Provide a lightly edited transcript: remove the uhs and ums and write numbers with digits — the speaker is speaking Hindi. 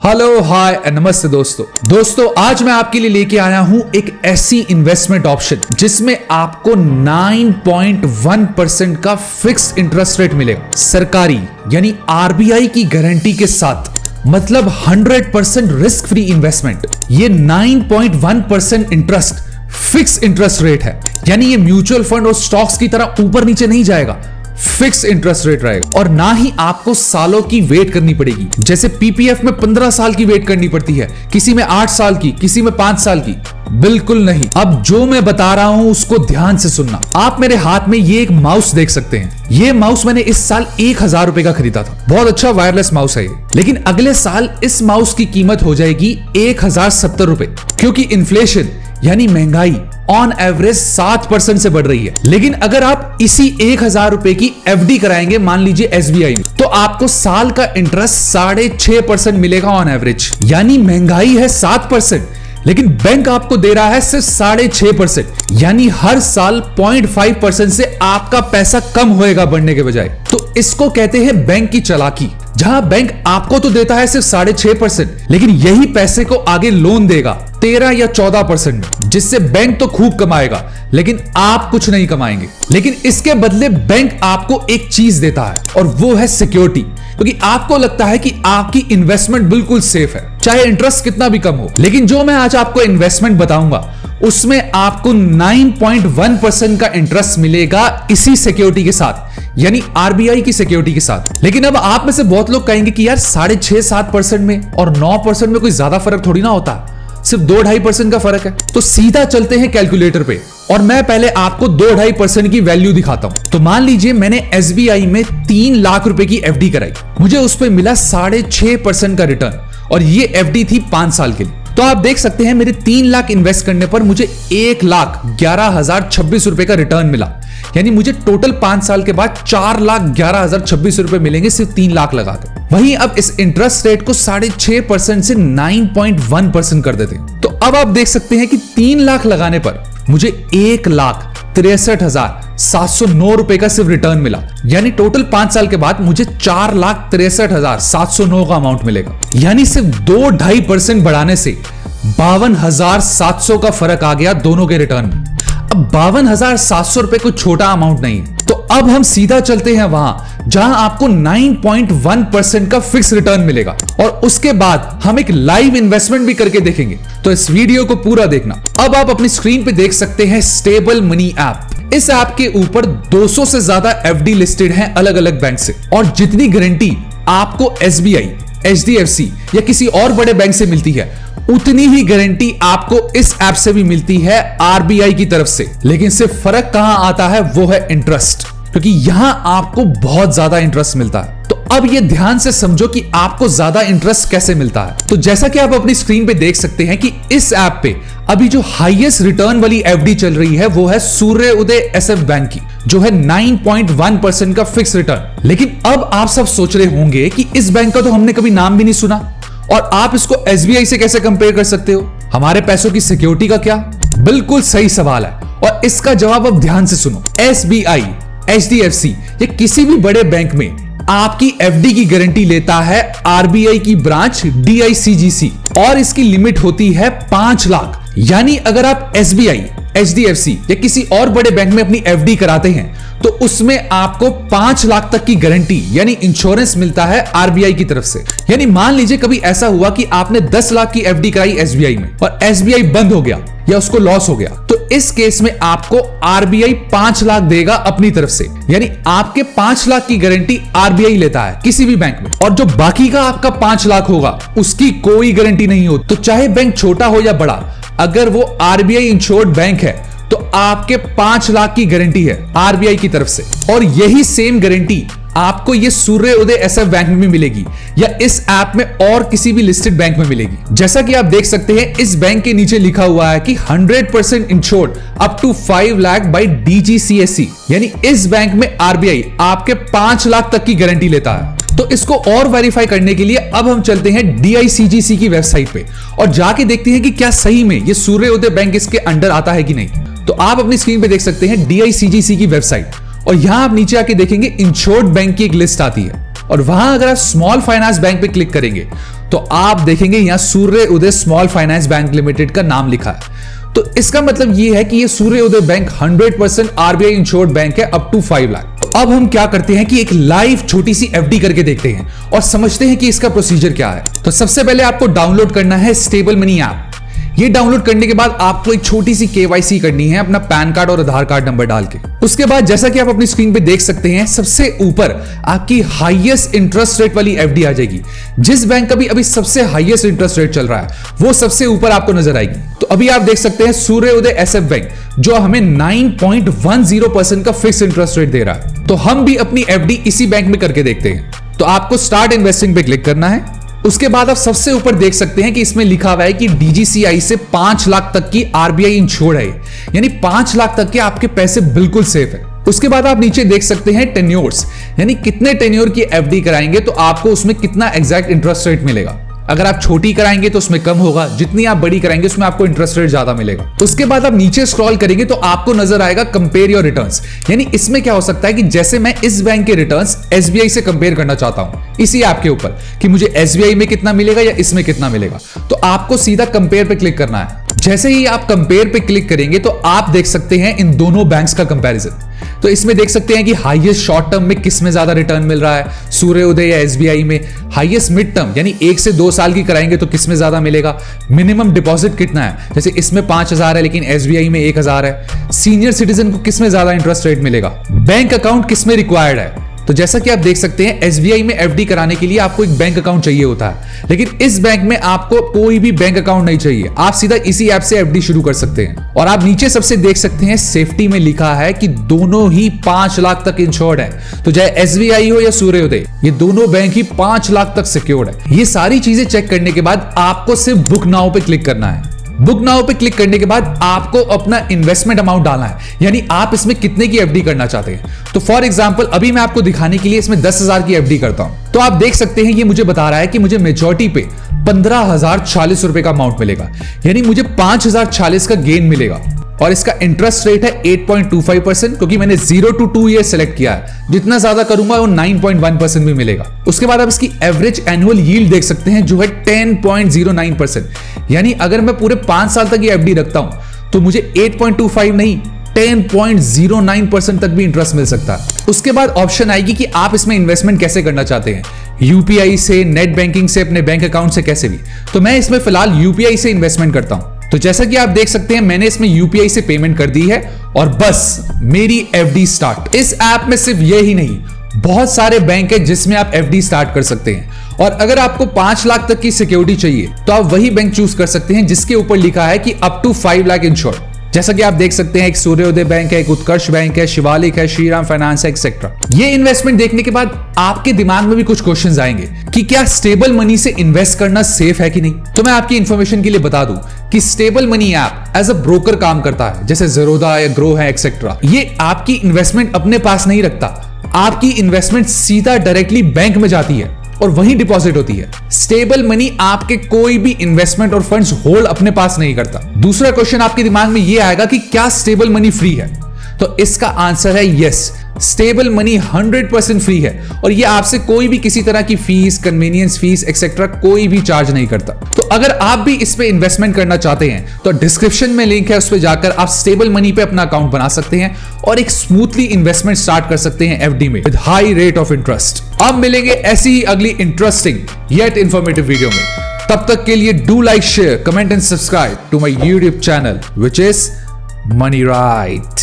हेलो हाय नमस्ते दोस्तों आज मैं आपके लिए लेके आया हूं एक ऐसी इन्वेस्टमेंट ऑप्शन जिसमें आपको 9.1% का फिक्स इंटरेस्ट रेट मिलेगा सरकारी यानी आरबीआई की गारंटी के साथ। मतलब 100% रिस्क फ्री इन्वेस्टमेंट। ये 9.1% इंटरेस्ट फिक्स इंटरेस्ट रेट है, यानी ये म्यूचुअल फंड और स्टॉक्स की तरह ऊपर नीचे नहीं जाएगा, फिक्स इंटरेस्ट रेट रहेगा। और ना ही आपको सालों की वेट करनी पड़ेगी, जैसे पीपीएफ में 15 साल की वेट करनी पड़ती है, किसी में 8 साल की, किसी में 5 साल की। बिल्कुल नहीं। अब जो मैं बता रहा हूं उसको ध्यान से सुनना। आप मेरे हाथ में ये एक माउस देख सकते हैं। ये माउस मैंने इस साल 1000 रुपए का खरीदा था। बहुत अच्छा वायरलेस माउस है ये। लेकिन अगले साल इस माउस की कीमत हो जाएगी 1070 रुपए, क्योंकि इन्फ्लेशन यानी महंगाई ऑन एवरेज 7% से बढ़ रही है। लेकिन अगर आप इसी 1000 रुपए की एफडी कराएंगे, मान लीजिए एसबीआई में, तो आपको साल का इंटरेस्ट 6.5% मिलेगा ऑन एवरेज। यानी महंगाई है 7%, लेकिन बैंक आपको दे रहा है सिर्फ 6.5%। यानी हर साल 0.5% से आपका पैसा कम होएगा बढ़ने के बजाय। तो इसको कहते हैं बैंक की चालाकी। जहां बैंक आपको तो देता है सिर्फ 6.5%, लेकिन यही पैसे को आगे लोन देगा 13 या 14% में, जिससे बैंक तो खूब कमाएगा लेकिन आप कुछ नहीं कमाएंगे। लेकिन इसके बदले बैंक आपको एक चीज देता है, और वो है सिक्योरिटी। क्योंकि आपको लगता है कि आपकी इन्वेस्टमेंट बिल्कुल सेफ है, चाहे इंटरेस्ट कितना भी कम हो। लेकिन जो मैं आज आपको इन्वेस्टमेंट बताऊंगा उसमें आपको 9.1% का इंटरेस्ट मिलेगा इसी सिक्योरिटी के साथ, यानी आरबीआई की सिक्योरिटी के साथ। लेकिन अब आप में से बहुत लोग कहेंगे कि यार 6.5-7% में और 9% में कोई ज्यादा फर्क थोड़ी ना होता, सिर्फ 2-2.5% का फर्क है। तो सीधा चलते हैं कैलकुलेटर पे, और मैं पहले आपको 2-2.5% की वैल्यू दिखाता हूं। तो मान लीजिए मैंने एसबीआई में 3 लाख रुपए की एफडी कराई, मुझे उस पर मिला 6.5% का रिटर्न, और ये एफडी थी 5 साल के लिए। तो आप देख सकते हैं मेरे 3 लाख इन्वेस्ट करने पर मुझे 1,11,026 रुपए का रिटर्न मिला। यानी मुझे टोटल 5 साल के बाद 4,11,026 रुपए मिलेंगे सिर्फ 3 लाख लगाकर। वहीं अब इस इंटरेस्ट रेट को 6.5% से 9.1% कर देते हैं। तो अब आप देख सकते हैं कि 3 लाख लगाने पर मुझे 1,63,709 रुपए का सिर्फ रिटर्न मिला। यानी टोटल 5 साल के बाद मुझे 4,63,709 का अमाउंट मिलेगा। यानी सिर्फ 2-2.5% बढ़ाने से 52,700 का फर्क आ गया दोनों के रिटर्न में। अब 52,700 रुपए कोई छोटा अमाउंट नहीं है। तो अब हम सीधा चलते हैं वहां जहां आपको 9.1% का फिक्स रिटर्न मिलेगा, और उसके बाद हम एक लाइव इन्वेस्टमेंट भी करके देखेंगे। तो इस वीडियो को पूरा देखना। अब आप अपनी स्क्रीन पे देख सकते हैं स्टेबल मनी ऐप। इस ऐप के ऊपर 200 से ज्यादा एफडी लिस्टेड हैं अलग अलग बैंक से, और जितनी गारंटी आपको एसबीआई, एचडीएफसी या किसी और बड़े बैंक से मिलती है, उतनी ही गारंटी आपको इस ऐप से भी मिलती है आरबीआई की तरफ से। लेकिन सिर्फ फर्क कहां आता है, वो है इंटरेस्ट, क्योंकि यहां आपको बहुत ज्यादा इंटरेस्ट मिलता है। तो अब ये ध्यान से समझो कि आपको ज्यादा इंटरेस्ट कैसे मिलता है। तो जैसा कि आप अपनी स्क्रीन पे देख सकते हैं कि इस ऐप पे अभी जो हाईएस्ट रिटर्न वाली एफडी चल रही है वो है सूर्य उदय एसएफ बैंक की, जो है 9.1% का फिक्स रिटर्न। लेकिन अब आप सब सोच रहे होंगे कि इस बैंक का तो हमने कभी नाम भी नहीं सुना, और आप इसको एसबीआई से कैसे कंपेयर कर सकते हो, हमारे पैसों की सिक्योरिटी का क्या? बिल्कुल सही सवाल है, और इसका जवाब अब ध्यान से सुनो। एसबीआई, एचडीएफसी या किसी भी बड़े बैंक में आपकी एफडी की गारंटी लेता है आरबीआई की ब्रांच डीआईसीजीसी, और इसकी लिमिट होती है 5 लाख। यानी अगर आप एसबीआई, एचडीएफसी या किसी और बड़े बैंक में अपनी एफडी कराते हैं तो उसमें आपको 5 लाख तक की गारंटी यानी इंश्योरेंस मिलता है आरबीआई की तरफ से। यानी मान लीजिए कभी ऐसा हुआ कि आपने 10 लाख की एफडी कराई एसबीआई में, और एसबीआई बंद हो गया या उसको लॉस हो गया, तो इस केस में आपको आरबीआई 5 लाख देगा अपनी तरफ से। यानी आपके 5 लाख की गारंटी आरबीआई लेता है किसी भी बैंक में, और जो बाकी का आपका 5 लाख होगा उसकी कोई गारंटी नहीं होती। तो चाहे बैंक छोटा हो या बड़ा, अगर वो आरबीआई इंश्योर्ड बैंक है तो आपके 5 लाख की गारंटी है आरबीआई की तरफ से। और यही सेम गारंटी आपको ये सूर्य उदय एसएफ बैंक में भी मिलेगी, या इस ऐप में और किसी भी लिस्टेड बैंक में मिलेगी। जैसा कि आप देख सकते हैं इस बैंक के नीचे लिखा हुआ है कि 100% insured up to 5 lakh by DGCSC. यानी इस बैंक में आरबीआई आपके 5 लाख तक की गारंटी लेता है। तो इसको और वेरीफाई करने के लिए अब हम चलते हैं डीआईसीजीसी की वेबसाइट पे, और जाके देखते हैं कि क्या सही में ये सूर्य उदय बैंक इसके अंडर आता है कि नहीं। तो आप अपनी स्क्रीन पे देख सकते हैं डीआईसीजीसी की वेबसाइट, और यहां आप नीचे आके देखेंगे इंश्योर्ड बैंक की एक लिस्ट आती है, और वहां अगर आप स्मॉल फाइनेंस बैंक पे क्लिक करेंगे तो आप देखेंगे यहां सूर्य उदय स्मॉल फाइनेंस बैंक लिमिटेड का नाम लिखा है। तो इसका मतलब ये है कि ये सूर्य उदय बैंक 100% आरबीआई इंश्योर्ड बैंक है अप टू 5 लाख। तो अब हम क्या करते हैं कि एक लाइव छोटी सी एफडी करके देखते हैं और समझते हैं कि इसका प्रोसीजर क्या है। तो सबसे पहले आपको डाउनलोड करना है स्टेबल मनी ऐप। ये डाउनलोड करने के बाद आपको एक छोटी सी केवाईसी करनी है अपना पैन कार्ड और आधार कार्ड नंबर डाल के। उसके बाद जैसा कि आप अपनी स्क्रीन पे देख सकते हैं, सबसे ऊपर आपकी हाईएस्ट इंटरेस्ट रेट वाली एफडी आ जाएगी। जिस बैंक का भी अभी सबसे हाईएस्ट इंटरेस्ट रेट चल रहा है वो सबसे ऊपर आपको नजर आएगी। तो अभी आप देख सकते हैं सूर्य उदय एसएफ बैंक जो हमें 9.10% का फिक्स इंटरेस्ट रेट दे रहा है। तो हम भी अपनी एफडी इसी बैंक में करके देखते हैं। तो आपको स्टार्ट इन्वेस्टिंग पे क्लिक करना है। उसके बाद आप सबसे ऊपर देख सकते हैं कि इसमें लिखा हुआ है कि डीजीसीआई से 5 लाख तक की आरबीआई इंश्योर्ड है, यानी 5 लाख तक के आपके पैसे बिल्कुल सेफ है। उसके बाद आप नीचे देख सकते हैं टेन्योर्स, यानी कितने टेन्योर की एफडी कराएंगे तो आपको उसमें कितना एग्जैक्ट इंटरेस्ट रेट मिलेगा। अगर आप छोटी कराएंगे तो उसमें कम होगा, जितनी आप बड़ी कराएंगे उसमें आपको इंटरेस्ट रेट ज्यादा मिलेगा। उसके बाद आप नीचे स्क्रॉल करेंगे तो आपको नजर आएगा कंपेयर योर रिटर्न्स, यानी इसमें क्या हो सकता है कि जैसे मैं इस बैंक के रिटर्न्स एसबीआई से कंपेयर करना चाहता हूं इसी ऐप के ऊपर कि मुझे एसबीआई में कितना मिलेगा या इसमें कितना मिलेगा, तो आपको सीधा कंपेयर पे क्लिक करना है। जैसे ही आप कंपेयर पे क्लिक करेंगे तो आप देख सकते हैं इन दोनों बैंक्स का कंपैरिजन। तो इसमें देख सकते हैं कि हाईएस्ट शॉर्ट टर्म में किस में ज्यादा रिटर्न मिल रहा है, सूर्य उदय या एसबीआई में। हाईएस्ट मिड टर्म यानी 1 से 2 साल की कराएंगे तो किस में ज्यादा मिलेगा। मिनिमम डिपॉजिट कितना है, जैसे इसमें 5,000 है लेकिन एसबीआई में 1,000 है। सीनियर सिटीजन को किस में ज्यादा इंटरेस्ट रेट मिलेगा। बैंक अकाउंट किस में रिक्वायर्ड है। तो जैसा कि आप देख सकते हैं एसबीआई में एफडी कराने के लिए आपको एक बैंक अकाउंट चाहिए होता है, लेकिन इस बैंक में आपको कोई भी बैंक अकाउंट नहीं चाहिए। आप सीधा इसी ऐप से एफडी शुरू कर सकते हैं। और आप नीचे सबसे देख सकते हैं सेफ्टी में लिखा है कि दोनों ही 5 लाख तक इंश्योर्ड है। तो चाहे एसबीआई हो या सूर्य उदय, ये दोनों बैंक ही 5 लाख तक सिक्योर्ड है। ये सारी चीजें चेक करने के बाद आपको सिर्फ बुक नाउ पे क्लिक करना है। बुक नाउ पे क्लिक करने के बाद आपको अपना इन्वेस्टमेंट अमाउंट डालना है, यानी आप इसमें कितने की एफडी करना चाहते हैं। तो फॉर एग्जांपल अभी मैं आपको दिखाने के लिए इसमें 10,000 की एफडी करता हूं। तो आप देख सकते हैं ये मुझे बता रहा है कि मुझे मेजॉरिटी पे 15,040 रुपए का अमाउंट मिलेगा, यानी मुझे 5,040 का गेन मिलेगा। और इसका इंटरेस्ट रेट है 8.25%, क्योंकि मैंने 0 to 2 ईयर सेलेक्ट किया है। जितना ज्यादा करूंगा वो 9.1% भी मिलेगा। उसके बाद आप इसकी एवरेज एनुअल यील्ड देख सकते हैं जो है 10.09%, यानी अगर मैं पूरे 5 साल तक ये एफडी रखता हूं तो मुझे 8.25 नहीं 10.09% तक भी इंटरेस्ट मिल सकता है। उसके बाद ऑप्शन आएगी कि आप इसमें इन्वेस्टमेंट कैसे करना चाहते हैं, यूपीआई से, नेट बैंकिंग से, अपने बैंक अकाउंट से, कैसे भी। तो मैं इसमें फिलहाल यूपीआई से इन्वेस्टमेंट करता हूं। तो जैसा कि आप देख सकते हैं मैंने इसमें यूपीआई से पेमेंट कर दी है और बस मेरी एफडी स्टार्ट। इस ऐप में सिर्फ ये ही नहीं, बहुत सारे बैंक है जिसमें आप एफडी स्टार्ट कर सकते हैं। और अगर आपको 5 लाख तक की सिक्योरिटी चाहिए तो आप वही बैंक चूज कर सकते हैं जिसके ऊपर लिखा है कि अप टू 5 लाख इंश्योर्ड। जैसा कि आप देख सकते हैं एक सूर्योदय बैंक है, एक उत्कर्ष बैंक है, शिवालिक है, श्रीराम फाइनेंस है, एक्सेट्रा। ये इन्वेस्टमेंट देखने के बाद आपके दिमाग में भी कुछ क्वेश्चंस आएंगे कि क्या स्टेबल मनी से इन्वेस्ट करना सेफ है कि नहीं। तो मैं आपकी इंफॉर्मेशन के लिए बता दूं कि Stable Money app as a broker काम करता है, जैसे ज़ेरोधा या ग्रो है, एक्सेट्रा। ये आपकी इन्वेस्टमेंट अपने पास नहीं रखता, आपकी इन्वेस्टमेंट सीधा डायरेक्टली बैंक में जाती है और वहीं डिपॉजिट होती है। स्टेबल मनी आपके कोई भी इन्वेस्टमेंट और फंड्स होल्ड अपने पास नहीं करता। दूसरा क्वेश्चन आपके दिमाग में यह आएगा कि क्या स्टेबल मनी फ्री है। तो इसका आंसर है यस, स्टेबल मनी 100% फ्री है और ये आपसे कोई भी किसी तरह की फीस, कन्वीनियंस फीस एक्सेट्रा कोई भी चार्ज नहीं करता। तो अगर आप भी इस पे इन्वेस्टमेंट करना चाहते हैं तो डिस्क्रिप्शन में लिंक है, उस पर जाकर आप स्टेबल मनी पे अपना अकाउंट बना सकते हैं और एक स्मूथली इन्वेस्टमेंट स्टार्ट कर सकते हैं एफडी में with high rate of interest. अब मिलेंगे ऐसी ही अगली इंटरेस्टिंग येट इंफॉर्मेटिव वीडियो में। तब तक के लिए do like, share, comment and subscribe to my YouTube channel which is Money right.